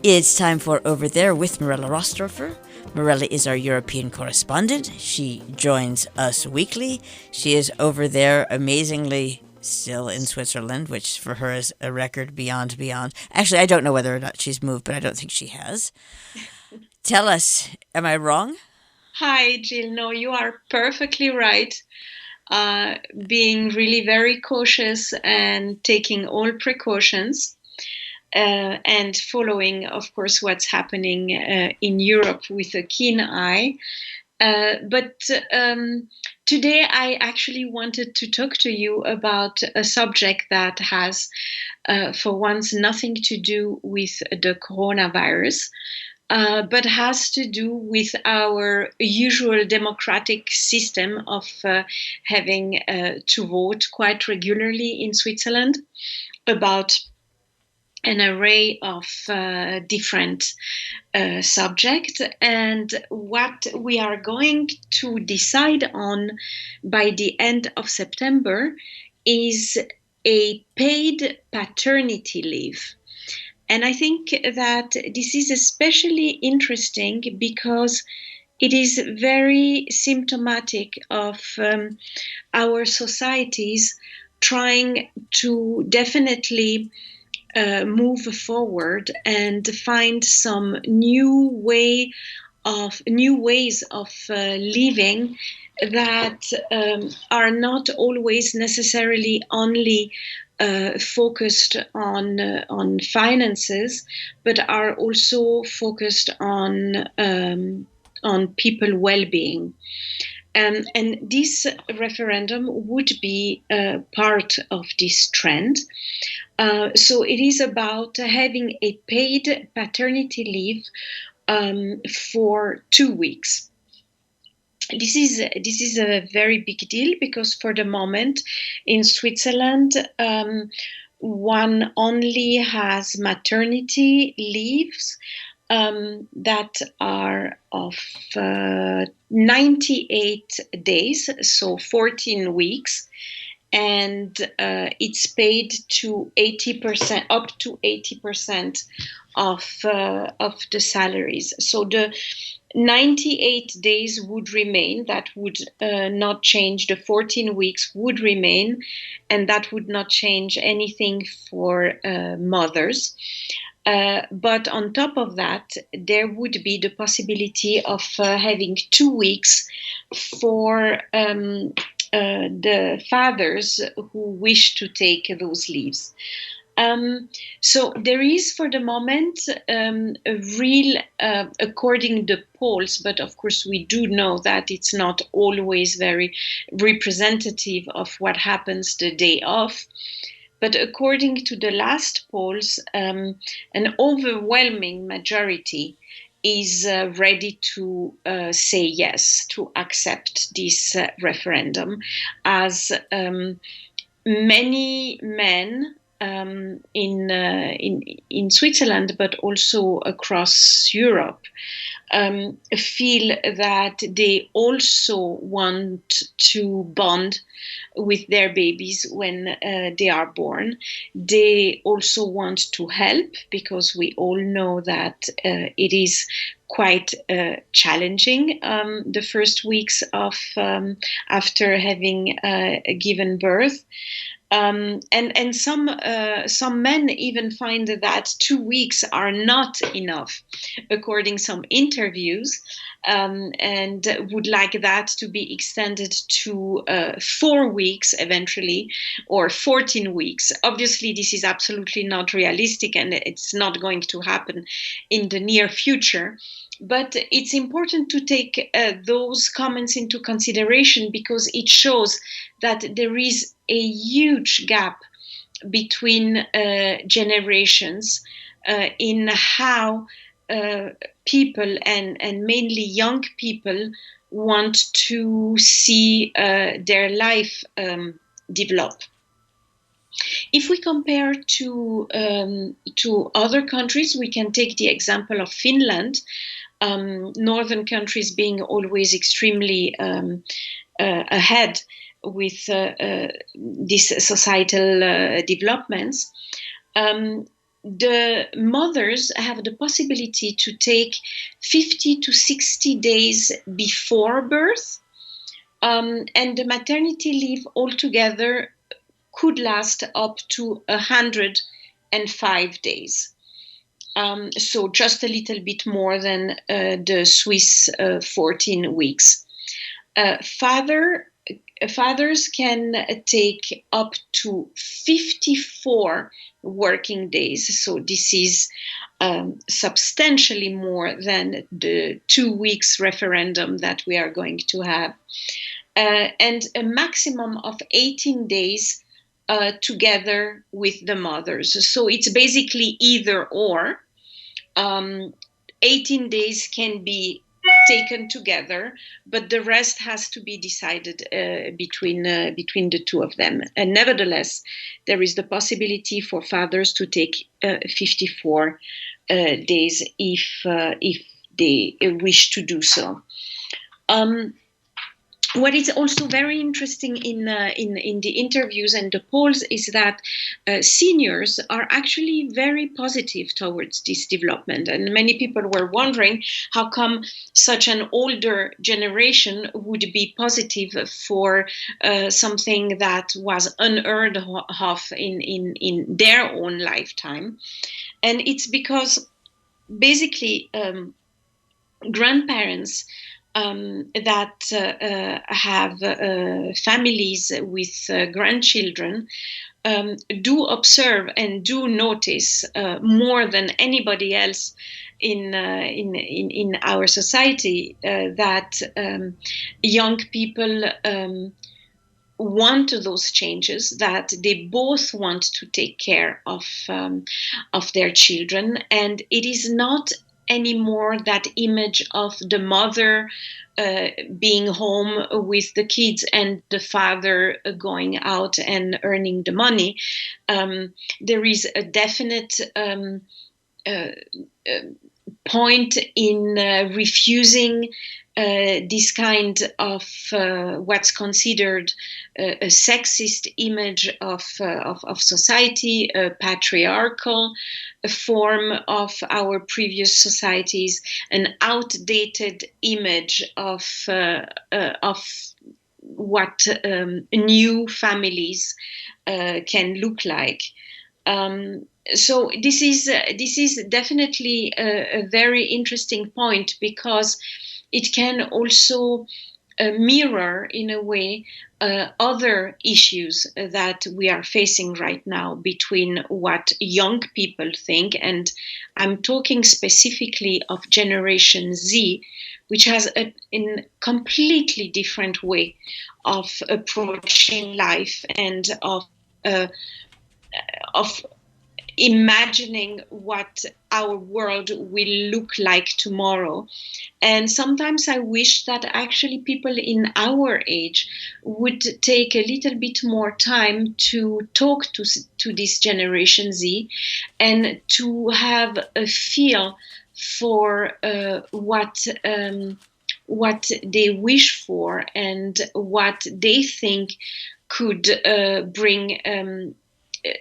It's time for Over There with Mirella Rastorfer. Mirella is our European correspondent. She joins us weekly. She is over there amazingly still in Switzerland, which for her is a record beyond. Actually, I don't know whether or not she's moved, but I don't think she has. Tell us, am I wrong? Hi, Jill. No, you are perfectly right. Being really very cautious and taking all precautions and following, of course, what's happening in Europe with a keen eye. But today I actually wanted to talk to you about a subject that has, for once, nothing to do with the coronavirus. But has to do with our usual democratic system of having to vote quite regularly in Switzerland about an array of different subjects. And what we are going to decide on by the end of September is a paid paternity leave. And I think that this is especially interesting because it is very symptomatic of our societies trying to definitely move forward and find some new ways of living that are not always necessarily only focused on finances, but are also focused on people well-being. And this referendum would be part of this trend. So it is about having a paid paternity leave for 2 weeks. This is a very big deal because for the moment in Switzerland, one only has maternity leaves that are of 98 days, so 14 weeks. And it's paid to 80%, up to 80% of the salaries. So the 98 days would remain. That would not change. The 14 weeks would remain, and that would not change anything for mothers. But on top of that, there would be the possibility of having 2 weeks for the fathers who wish to take those leaves. So there is, for the moment, a real, according to the polls, but of course we do know that it's not always very representative of what happens the day of. But according to the last polls, an overwhelming majority is ready to say yes, to accept this referendum, as many men in Switzerland, but also across Europe, feel that they also want to bond with their babies when they are born. They also want to help because we all know that it is quite challenging the first weeks of after having given birth. And some men even find that 2 weeks are not enough, according to some interviews, and would like that to be extended to 4 weeks eventually, or 14 weeks. Obviously, this is absolutely not realistic, and it's not going to happen in the near future. But it's important to take those comments into consideration because it shows that there is a huge gap between generations in how people and mainly young people want to see their life develop. If we compare to other countries, we can take the example of Finland. Northern countries being always extremely ahead with these societal developments. the mothers have the possibility to take 50 to 60 days before birth, and the maternity leave altogether could last up to 105 days. So just a little bit more than the Swiss 14 weeks. Fathers can take up to 54 working days. So this is substantially more than the 2 weeks referendum that we are going to have. And a maximum of 18 days together with the mothers. So it's basically either or. 18 days can be taken together, but the rest has to be decided between the two of them. And nevertheless, there is the possibility for fathers to take 54 days if they wish to do so. What is also very interesting in the interviews and the polls is that seniors are actually very positive towards this development. And many people were wondering how come such an older generation would be positive for something that was unheard of in their own lifetime. And it's because basically grandparents that have families with grandchildren do observe and do notice more than anybody else in our society that young people want those changes, that they both want to take care of their children, and it is not anymore that image of the mother being home with the kids and the father going out and earning the money. There is a definite point in refusing this kind of what's considered a sexist image of society, a patriarchal form of our previous societies, an outdated image of what new families can look like. So this is definitely a very interesting point, because it can also mirror, in a way, other issues that we are facing right now between what young people think, and I'm talking specifically of Generation Z, which has a completely different way of approaching life and of imagining what our world will look like tomorrow. And sometimes I wish that actually people in our age would take a little bit more time to talk to this Generation Z and to have a feel for what they wish for and what they think could bring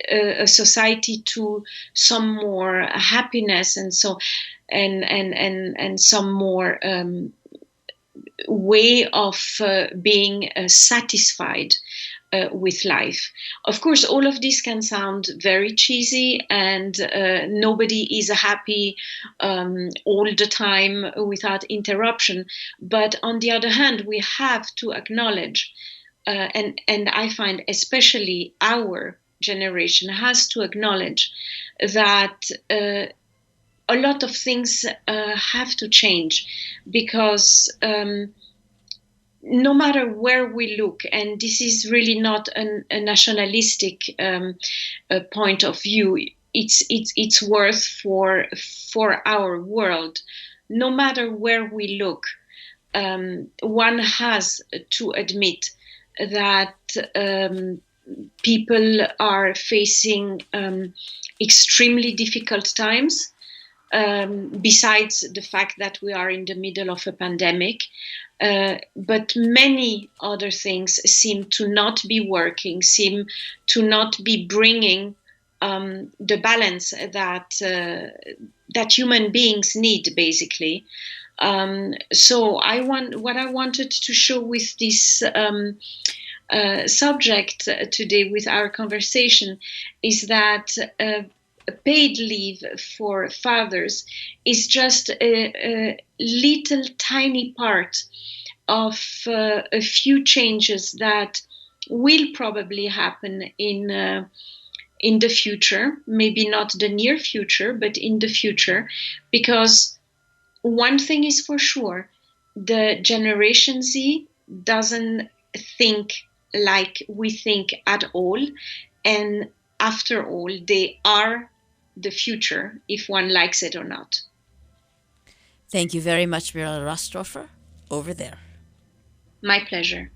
a society to some more happiness and so and some more way of being satisfied with life. Of course, all of this can sound very cheesy, and nobody is happy all the time without interruption. But on the other hand, we have to acknowledge, and I find especially our generation has to acknowledge that a lot of things have to change, because no matter where we look, and this is really not a nationalistic point of view, it's worth for our world. No matter where we look, one has to admit that people are facing extremely difficult times, besides the fact that we are in the middle of a pandemic. But many other things seem to not be working, seem to not be bringing the balance that human beings need, basically. So what I wanted to show with this subject today with our conversation is that paid leave for fathers is just a little tiny part of a few changes that will probably happen in the future, maybe not the near future, but in the future, because one thing is for sure, the Generation Z doesn't think like we think at all. And after all, they are the future, if one likes it or not. Thank you very much, Mirella Rastorfer. Over there. My pleasure.